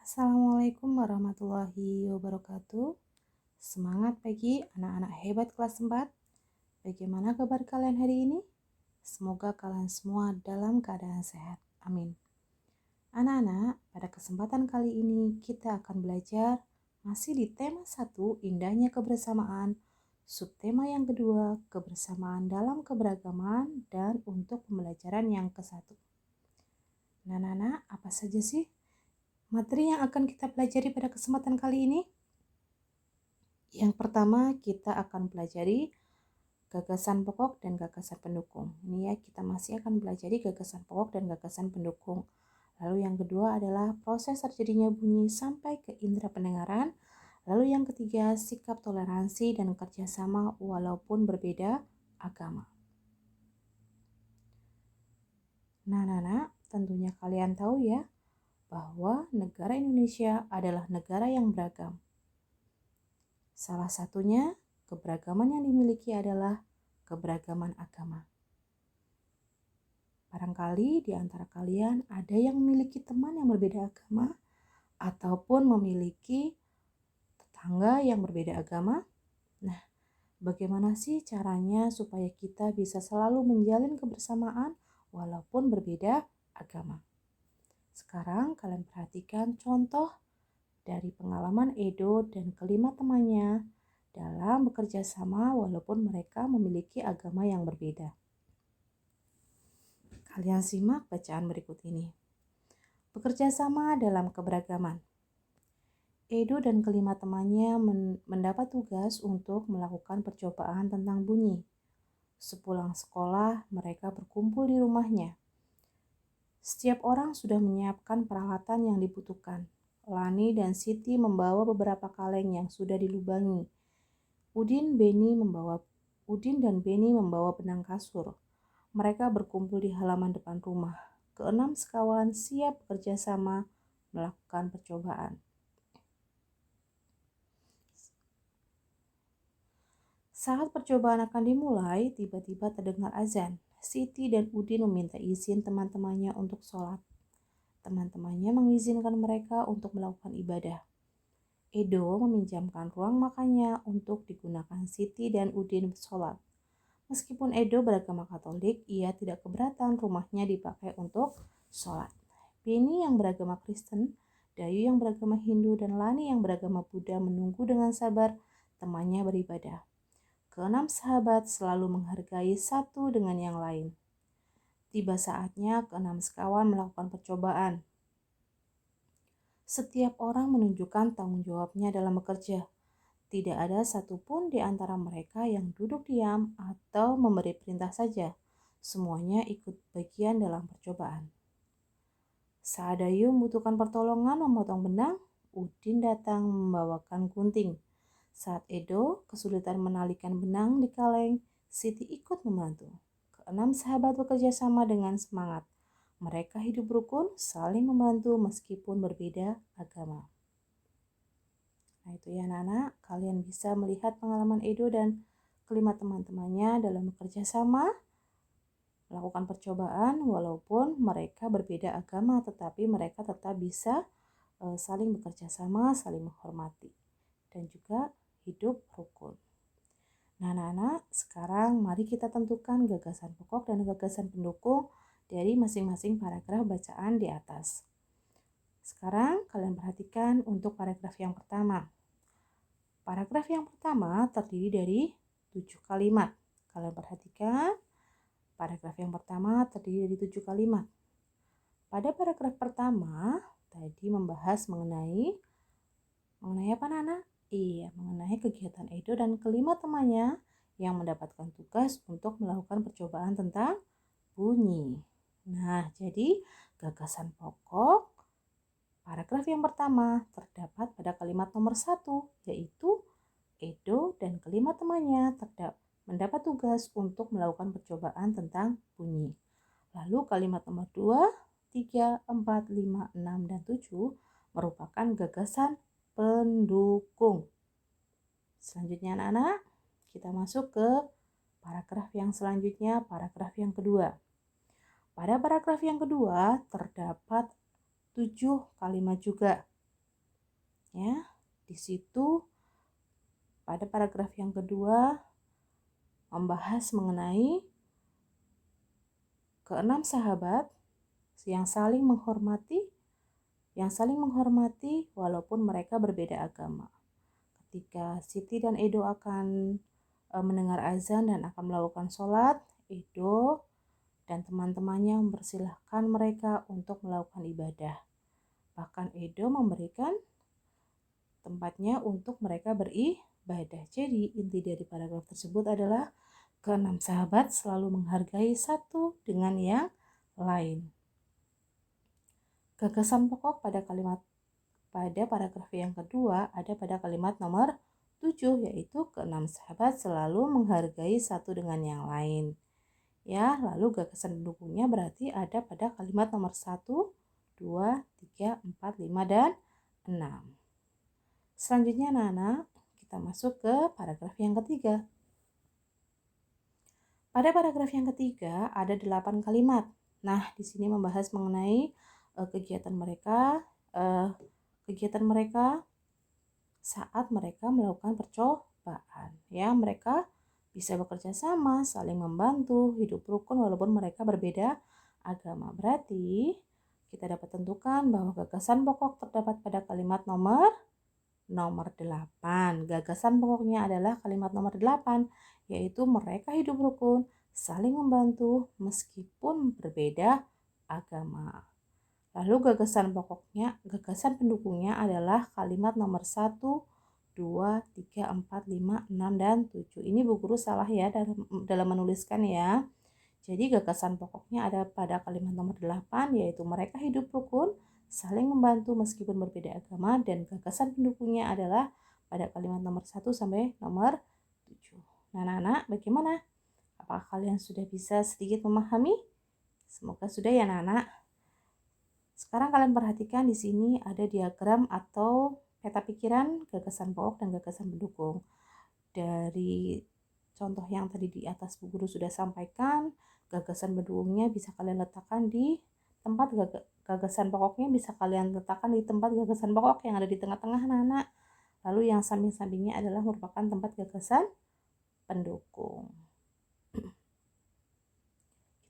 Assalamualaikum warahmatullahi wabarakatuh. Semangat pagi anak-anak hebat kelas 4. Bagaimana kabar kalian hari ini? Semoga kalian semua dalam keadaan sehat. Amin. Anak-anak, pada kesempatan kali ini kita akan belajar masih di tema 1, indahnya kebersamaan. Subtema yang kedua, kebersamaan dalam keberagaman, dan untuk pembelajaran yang ke-1. Nah, anak-anak, apa saja sih materi yang akan kita pelajari pada kesempatan kali ini? Yang pertama, kita akan pelajari gagasan pokok dan gagasan pendukung. Ini ya, kita masih akan pelajari gagasan pokok dan gagasan pendukung. Lalu yang kedua adalah proses terjadinya bunyi sampai ke indera pendengaran. Lalu yang ketiga, sikap toleransi dan kerjasama walaupun berbeda agama. Nah, tentunya kalian tahu ya, bahwa negara Indonesia adalah negara yang beragam. Salah satunya, keberagaman yang dimiliki adalah keberagaman agama. Barangkali di antara kalian ada yang memiliki teman yang berbeda agama ataupun memiliki tetangga yang berbeda agama. Nah, bagaimana sih caranya supaya kita bisa selalu menjalin kebersamaan walaupun berbeda agama? Sekarang kalian perhatikan contoh dari pengalaman Edo dan kelima temannya dalam bekerja sama walaupun mereka memiliki agama yang berbeda. Kalian simak bacaan berikut ini. Bekerja sama dalam keberagaman. Edo dan kelima temannya mendapat tugas untuk melakukan percobaan tentang bunyi. Sepulang sekolah, mereka berkumpul di rumahnya. Setiap orang sudah menyiapkan peralatan yang dibutuhkan. Lani dan Siti membawa beberapa kaleng yang sudah dilubangi. Udin dan Beni membawa benang kasur. Mereka berkumpul di halaman depan rumah. Keenam sekawan siap bekerja sama melakukan percobaan. Saat percobaan akan dimulai, tiba-tiba terdengar azan. Siti dan Udin meminta izin teman-temannya untuk sholat. Teman-temannya mengizinkan mereka untuk melakukan ibadah. Edo meminjamkan ruang makannya untuk digunakan Siti dan Udin sholat. Meskipun Edo beragama Katolik, ia tidak keberatan rumahnya dipakai untuk sholat. Beni yang beragama Kristen, Dayu yang beragama Hindu, dan Lani yang beragama Buddha menunggu dengan sabar temannya beribadah. Keenam sahabat selalu menghargai satu dengan yang lain. Tiba saatnya keenam sekawan melakukan percobaan. Setiap orang menunjukkan tanggung jawabnya dalam bekerja. Tidak ada satupun di antara mereka yang duduk diam atau memberi perintah saja. Semuanya ikut bagian dalam percobaan. Saat Dayu membutuhkan pertolongan memotong benang, Udin datang membawakan gunting. Saat Edo kesulitan menalikan benang di kaleng, Siti ikut membantu. Keenam sahabat bekerja sama dengan semangat. Mereka hidup rukun, saling membantu meskipun berbeda agama. Nah itu ya anak-anak, kalian bisa melihat pengalaman Edo dan kelima teman-temannya dalam bekerja sama, melakukan percobaan walaupun mereka berbeda agama, tetapi mereka tetap bisa saling bekerja sama, saling menghormati, dan juga hidup rukun. Nah anak-anak, sekarang mari kita tentukan gagasan pokok dan gagasan pendukung dari masing-masing paragraf bacaan di atas. Sekarang kalian perhatikan untuk paragraf yang pertama. Paragraf yang pertama terdiri dari 7 kalimat. Kalian perhatikan, paragraf yang pertama terdiri dari 7 kalimat. Pada paragraf pertama, tadi membahas mengenai apa Nana? Iya, mengenai kegiatan Edo dan kelima temannya yang mendapatkan tugas untuk melakukan percobaan tentang bunyi. Nah, jadi gagasan pokok paragraf yang pertama terdapat pada kalimat nomor 1, yaitu Edo dan kelima temannya mendapat tugas untuk melakukan percobaan tentang bunyi. Lalu kalimat nomor 2, 3, 4, 5, 6, dan 7 merupakan gagasan pendukung. Selanjutnya anak-anak, kita masuk ke paragraf yang selanjutnya, paragraf yang kedua. Pada paragraf yang kedua terdapat 7 kalimat juga. Ya, di situ pada paragraf yang kedua membahas mengenai keenam sahabat yang saling menghormati walaupun mereka berbeda agama. Ketika Siti dan Edo akan mendengar azan dan akan melakukan sholat, Edo dan teman-temannya mempersilahkan mereka untuk melakukan ibadah. Bahkan Edo memberikan tempatnya untuk mereka beribadah. Jadi inti dari paragraf tersebut adalah keenam sahabat selalu menghargai satu dengan yang lain. Gagasan pokok pada paragraf yang kedua ada pada kalimat nomor 7, yaitu keenam sahabat selalu menghargai satu dengan yang lain. Ya, lalu gagasan pendukungnya berarti ada pada kalimat nomor 1, 2, 3, 4, 5, dan 6. Selanjutnya anak-anak, kita masuk ke paragraf yang ketiga. Pada paragraf yang ketiga ada 8 kalimat. Nah, di sini membahas mengenai kegiatan mereka saat mereka melakukan percobaan. Ya, mereka bisa bekerja sama, saling membantu, hidup rukun walaupun mereka berbeda agama. Berarti kita dapat tentukan bahwa gagasan pokok terdapat pada kalimat nomor 8. Gagasan pokoknya adalah kalimat nomor 8, yaitu mereka hidup rukun, saling membantu meskipun berbeda agama. Lalu gagasan pendukungnya adalah kalimat nomor 1, 2, 3, 4, 5, 6, dan 7. Ini Bu Guru salah ya dalam menuliskan ya. Jadi gagasan pokoknya ada pada kalimat nomor 8, yaitu mereka hidup rukun, saling membantu meskipun berbeda agama, dan gagasan pendukungnya adalah pada kalimat nomor 1 sampai nomor 7. Nah, anak-anak, bagaimana? Apakah kalian sudah bisa sedikit memahami? Semoga sudah ya, anak-anak. Sekarang kalian perhatikan di sini ada diagram atau peta pikiran gagasan pokok dan gagasan pendukung. Dari contoh yang tadi di atas Bu Guru sudah sampaikan, gagasan pendukungnya bisa kalian letakkan di tempat gagasan pokoknya bisa kalian letakkan di tempat gagasan pokok yang ada di tengah-tengah anak-anak. Lalu yang samping-sampingnya adalah merupakan tempat gagasan pendukung.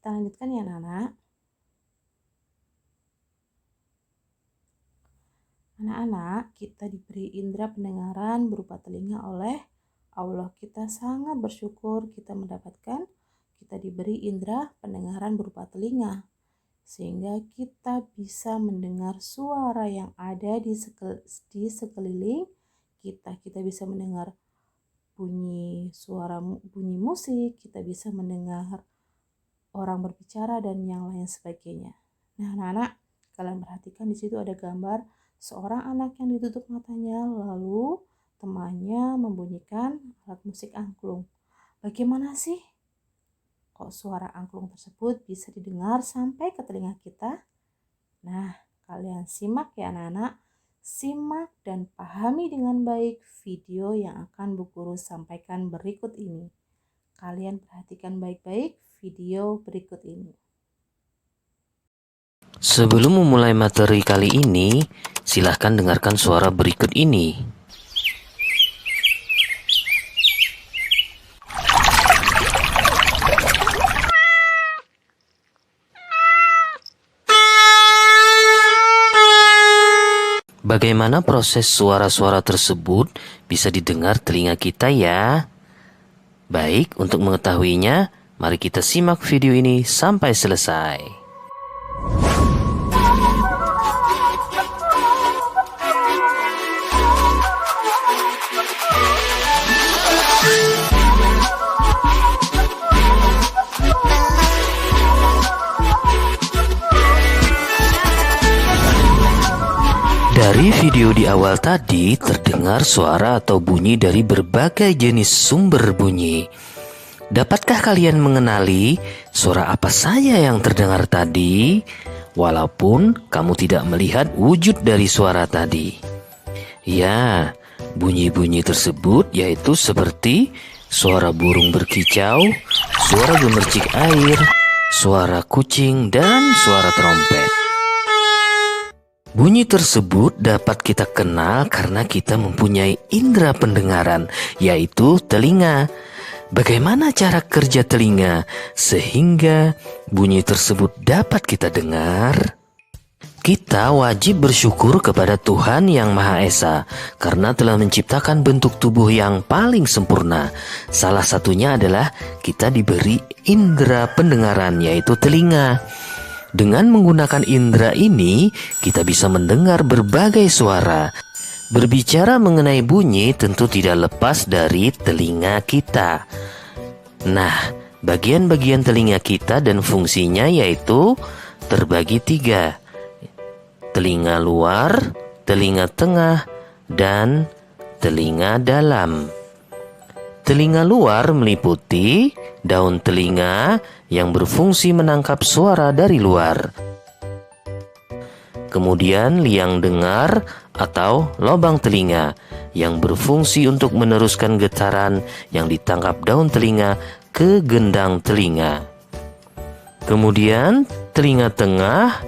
Kita lanjutkan ya anak-anak. Anak-anak, kita diberi indera pendengaran berupa telinga oleh Allah. Kita sangat bersyukur kita diberi indera pendengaran berupa telinga, sehingga kita bisa mendengar suara yang ada di sekeliling kita. Kita bisa mendengar bunyi musik, kita bisa mendengar orang berbicara dan yang lain sebagainya. Nah, anak-anak, kalian perhatikan di situ ada gambar seorang anak yang ditutup matanya, lalu temannya membunyikan alat musik angklung. Bagaimana sih kok suara angklung tersebut bisa didengar sampai ke telinga kita? Nah, kalian simak ya anak-anak. Simak dan pahami dengan baik video yang akan Bu Guru sampaikan berikut ini. Kalian perhatikan baik-baik video berikut ini. Sebelum memulai materi kali ini, silahkan dengarkan suara berikut ini. Bagaimana proses suara-suara tersebut bisa didengar telinga kita ya? Baik, untuk mengetahuinya, mari kita simak video ini sampai selesai. Dari video di awal tadi terdengar suara atau bunyi dari berbagai jenis sumber bunyi. Dapatkah kalian mengenali suara apa saja yang terdengar tadi? Walaupun kamu tidak melihat wujud dari suara tadi. Ya, bunyi-bunyi tersebut yaitu seperti suara burung berkicau, suara gemercik air, suara kucing, dan suara trompet. Bunyi tersebut dapat kita kenal karena kita mempunyai indera pendengaran, yaitu telinga. Bagaimana cara kerja telinga sehingga bunyi tersebut dapat kita dengar? Kita wajib bersyukur kepada Tuhan Yang Maha Esa karena telah menciptakan bentuk tubuh yang paling sempurna. Salah satunya adalah kita diberi indera pendengaran, yaitu telinga. Dengan menggunakan indera ini, kita bisa mendengar berbagai suara. Berbicara mengenai bunyi tentu tidak lepas dari telinga kita. Nah, bagian-bagian telinga kita dan fungsinya yaitu terbagi 3. Telinga luar, telinga tengah, dan telinga dalam. Telinga luar meliputi daun telinga yang berfungsi menangkap suara dari luar. Kemudian liang dengar atau lobang telinga yang berfungsi untuk meneruskan getaran yang ditangkap daun telinga ke gendang telinga. Kemudian telinga tengah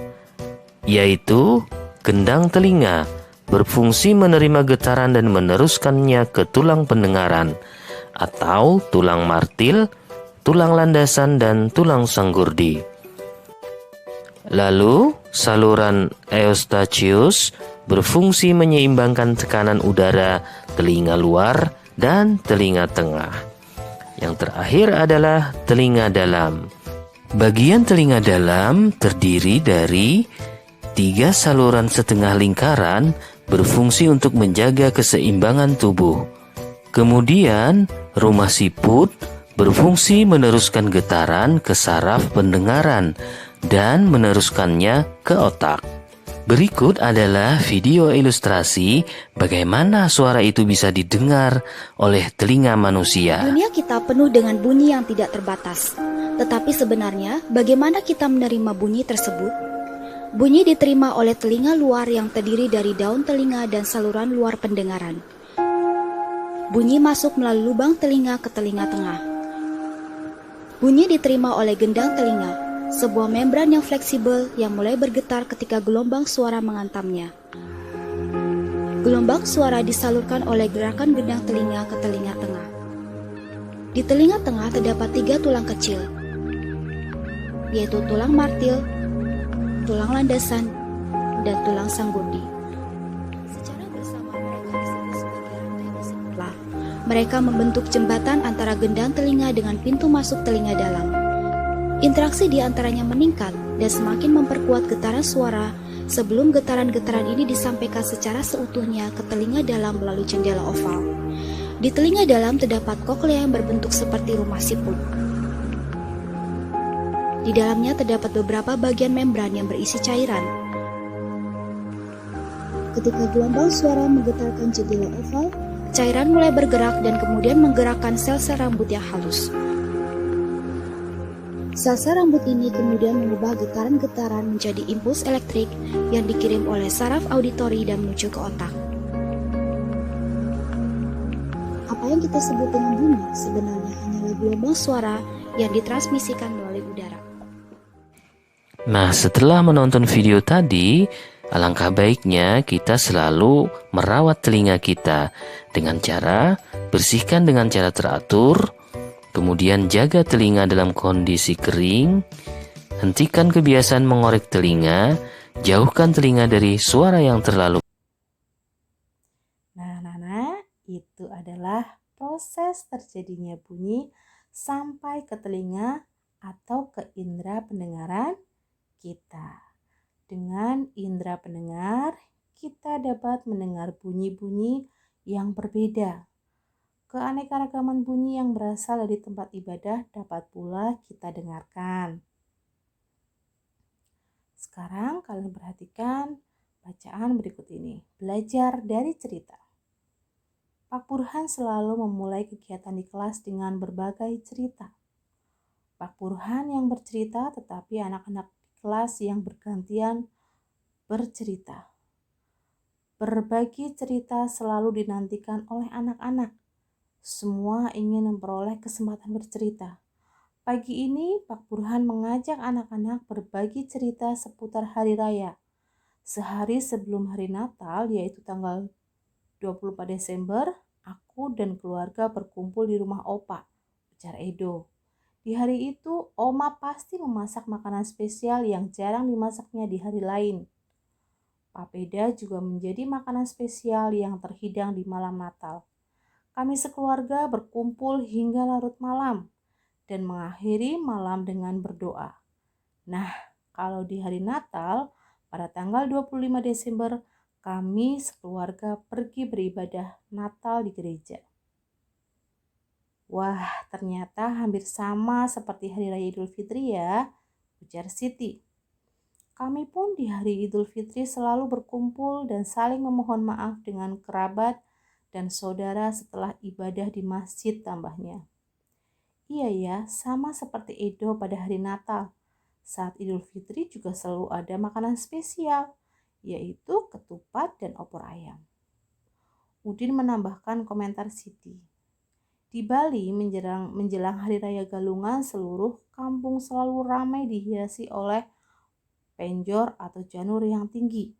yaitu gendang telinga berfungsi menerima getaran dan meneruskannya ke tulang pendengaran atau tulang martil, tulang landasan, dan tulang sanggurdi. Lalu, saluran Eustachius berfungsi menyeimbangkan tekanan udara telinga luar dan telinga tengah. Yang terakhir adalah telinga dalam. Bagian telinga dalam terdiri dari 3 saluran setengah lingkaran berfungsi untuk menjaga keseimbangan tubuh. Kemudian, rumah siput berfungsi meneruskan getaran ke saraf pendengaran dan meneruskannya ke otak. Berikut adalah video ilustrasi bagaimana suara itu bisa didengar oleh telinga manusia. Dunia kita penuh dengan bunyi yang tidak terbatas. Tetapi sebenarnya, bagaimana kita menerima bunyi tersebut? Bunyi diterima oleh telinga luar yang terdiri dari daun telinga dan saluran luar pendengaran. Bunyi masuk melalui lubang telinga ke telinga tengah. Bunyi diterima oleh gendang telinga, sebuah membran yang fleksibel yang mulai bergetar ketika gelombang suara menghantamnya. Gelombang suara disalurkan oleh gerakan gendang telinga ke telinga tengah. Di telinga tengah terdapat 3 tulang kecil, yaitu tulang martil, tulang landasan, dan tulang sanggurdi. Secara bersama mereka disebut sebagai rantai besi. Mereka membentuk jembatan antara gendang telinga dengan pintu masuk telinga dalam. Interaksi di antaranya meningkat dan semakin memperkuat getaran suara sebelum getaran-getaran ini disampaikan secara seutuhnya ke telinga dalam melalui jendela oval. Di telinga dalam terdapat koklea yang berbentuk seperti rumah siput. Di dalamnya terdapat beberapa bagian membran yang berisi cairan. Ketika gelombang suara menggetarkan jendela oval, cairan mulai bergerak dan kemudian menggerakkan sel-sel rambut yang halus. Sel-sel rambut ini kemudian mengubah getaran-getaran menjadi impuls elektrik yang dikirim oleh saraf auditori dan menuju ke otak. Apa yang kita sebut dengan bunyi sebenarnya hanyalah gelombang suara yang ditransmisikan melalui udara. Nah, setelah menonton video tadi, alangkah baiknya kita selalu merawat telinga kita dengan cara bersihkan dengan cara teratur, kemudian jaga telinga dalam kondisi kering, hentikan kebiasaan mengorek telinga, jauhkan telinga dari suara yang terlalu. Nah, itu adalah proses terjadinya bunyi sampai ke telinga atau ke indera pendengaran kita. Dengan indera pendengar, kita dapat mendengar bunyi-bunyi yang berbeda. Keanekaragaman bunyi yang berasal dari tempat ibadah dapat pula kita dengarkan. Sekarang kalian perhatikan bacaan berikut ini. Belajar dari cerita. Pak Burhan selalu memulai kegiatan di kelas dengan berbagai cerita. Pak Burhan yang bercerita, tetapi anak-anak kelas yang bergantian bercerita. Berbagi cerita selalu dinantikan oleh anak-anak. Semua ingin memperoleh kesempatan bercerita. Pagi ini Pak Burhan mengajak anak-anak berbagi cerita seputar hari raya. Sehari sebelum hari Natal, yaitu tanggal 24 Desember, aku dan keluarga berkumpul di rumah Opa, ujar Edo. Di hari itu, Oma pasti memasak makanan spesial yang jarang dimasaknya di hari lain. Papeda juga menjadi makanan spesial yang terhidang di malam Natal. Kami sekeluarga berkumpul hingga larut malam dan mengakhiri malam dengan berdoa. Nah, kalau di hari Natal, pada tanggal 25 Desember, kami sekeluarga pergi beribadah Natal di gereja. Wah, ternyata hampir sama seperti Hari Raya Idul Fitri ya, ujar Siti. Kami pun di hari Idul Fitri selalu berkumpul dan saling memohon maaf dengan kerabat dan saudara setelah ibadah di masjid, tambahnya. Iya ya, sama seperti Edo pada hari Natal. Saat Idul Fitri juga selalu ada makanan spesial, yaitu ketupat dan opor ayam. Udin menambahkan komentar Siti. Di Bali menjelang Hari Raya Galungan, seluruh kampung selalu ramai dihiasi oleh penjor atau janur yang tinggi.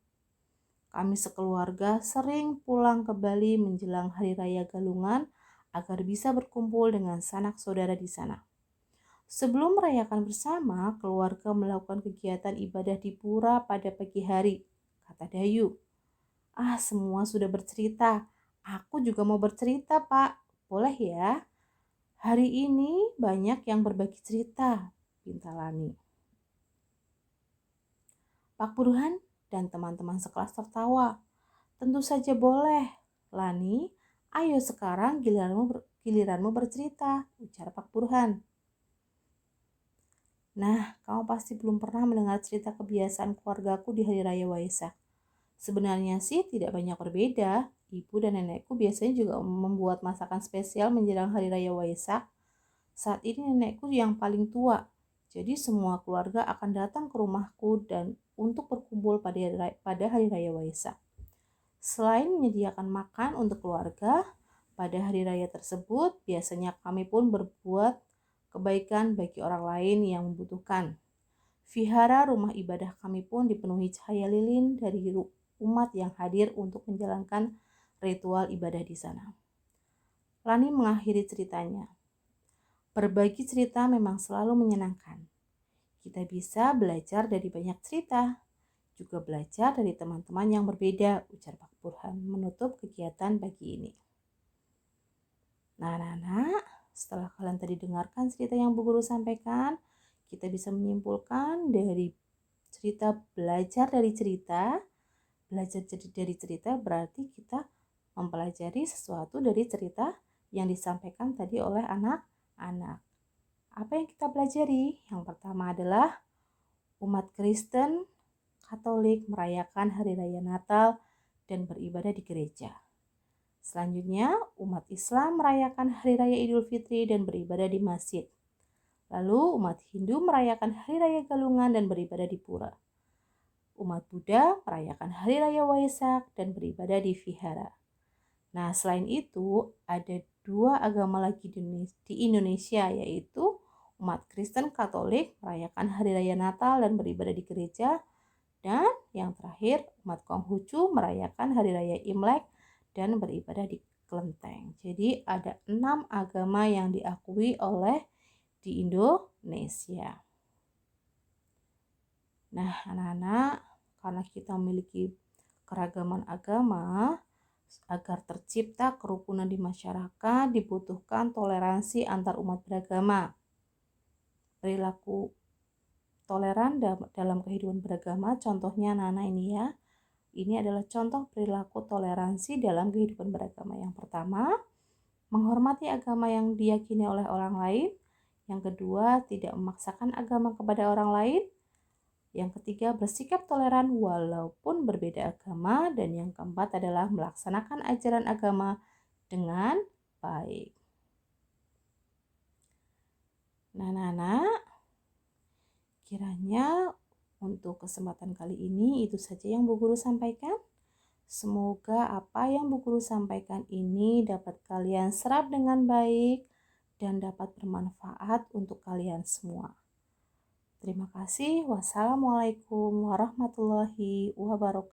Kami sekeluarga sering pulang ke Bali menjelang Hari Raya Galungan agar bisa berkumpul dengan sanak saudara di sana. Sebelum merayakan bersama, keluarga melakukan kegiatan ibadah di pura pada pagi hari, kata Dayu. Semua sudah bercerita. Aku juga mau bercerita, Pak. Boleh ya? Hari ini banyak yang berbagi cerita, pinta Lani. Pak Burhan dan teman-teman sekelas tertawa. Tentu saja boleh. Lani, ayo sekarang giliranmu bercerita, ujar Pak Burhan. Nah, kamu pasti belum pernah mendengar cerita kebiasaan keluargaku di Hari Raya Waisak. Sebenarnya sih tidak banyak berbeda. Ibu dan nenekku biasanya juga membuat masakan spesial menjelang Hari Raya Waisak. Saat ini nenekku yang paling tua, jadi semua keluarga akan datang ke rumahku dan untuk berkumpul pada Hari Raya Waisak. Selain menyediakan makan untuk keluarga, pada hari raya tersebut biasanya kami pun berbuat kebaikan bagi orang lain yang membutuhkan. Vihara rumah ibadah kami pun dipenuhi cahaya lilin dari umat yang hadir untuk menjalankan ritual ibadah di sana. Lani mengakhiri ceritanya. Berbagi cerita memang selalu menyenangkan. Kita bisa belajar dari banyak cerita, juga belajar dari teman-teman yang berbeda, ujar Pak Burhan menutup kegiatan pagi ini. Nah, anak-anak, setelah kalian tadi dengarkan cerita yang Bu Guru sampaikan, kita bisa menyimpulkan dari cerita belajar dari cerita berarti kita mempelajari sesuatu dari cerita yang disampaikan tadi oleh anak-anak. Apa yang kita pelajari? Yang pertama adalah umat Kristen Katolik merayakan Hari Raya Natal dan beribadah di gereja. Selanjutnya, umat Islam merayakan Hari Raya Idul Fitri dan beribadah di masjid. Lalu, umat Hindu merayakan Hari Raya Galungan dan beribadah di pura. Umat Buddha merayakan Hari Raya Waisak dan beribadah di vihara. Nah, selain itu, ada 2 agama lagi di Indonesia, yaitu umat Kristen Katolik merayakan Hari Raya Natal dan beribadah di gereja. Dan yang terakhir, umat Konghucu merayakan Hari Raya Imlek dan beribadah di kelenteng. Jadi ada 6 agama yang diakui di Indonesia. Nah, anak-anak, karena kita memiliki keragaman agama, agar tercipta kerukunan di masyarakat dibutuhkan toleransi antar umat beragama. Perilaku toleran dalam kehidupan beragama, contohnya anak-anak ini ya. Ini adalah contoh perilaku toleransi dalam kehidupan beragama. Yang pertama, menghormati agama yang diyakini oleh orang lain. Yang kedua, tidak memaksakan agama kepada orang lain. Yang ketiga, bersikap toleran walaupun berbeda agama. Dan yang keempat adalah melaksanakan ajaran agama dengan baik. Nah, anak-anak, kiranya untuk kesempatan kali ini itu saja yang Bu Guru sampaikan. Semoga apa yang Bu Guru sampaikan ini dapat kalian serap dengan baik dan dapat bermanfaat untuk kalian semua. Terima kasih. Wassalamualaikum warahmatullahi wabarakatuh.